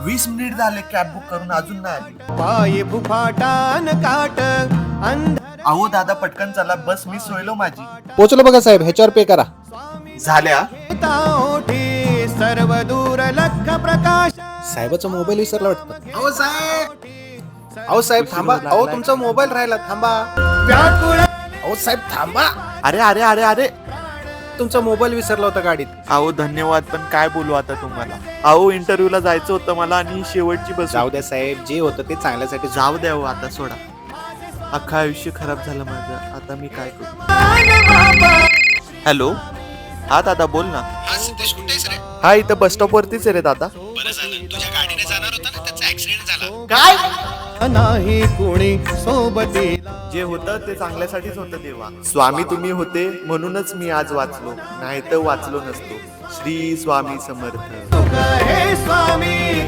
20 minute झाले cab book करून अजून नाही आली. पाय फुफाटान काट अहो दादा पटकन चला, बस मिस होईल हो माझी. पोचलो बघा साहेब, ह्याच्यावर पे करा. झाल्या. ओठी सर्व दूर लख प्रकाश. साहेबाचा मोबाईल विसरला वाटतं. अहो साहेब, अहो साहेब थांबा. अहो तुमचा मोबाईल राहिला, थांबा. व्याकुळ अहो साहेब थांबा. अरे अरे अरे अरे, तुमचा मोबाईल विसरला होता गाडीत. अहो धन्यवाद, पण काय बोलू आता तुम्हाला. अहो इंटरव्ह्यूला जायचं होतं मला आणि ही शेवटची बस. जाऊ द्या साहेब, जे होतं ते चांगल्यासाठी. जाऊ द्या हो, आता सोडा. अख्खा आयुष्य खराब झालं माझं, आता मी काय करू. हॅलो, हा दादा बोल ना. हा इथं बस स्टॉप वरतीच आहे रे दादा. काय नाही कुणी सोबतीला. जे होतं ते चांगल्यासाठीच होतं देवा. स्वामी तुम्ही होते म्हणूनच मी आज वाचलो, नाही तर वाचलो नसतो. श्री स्वामी समर्थ. हे स्वामी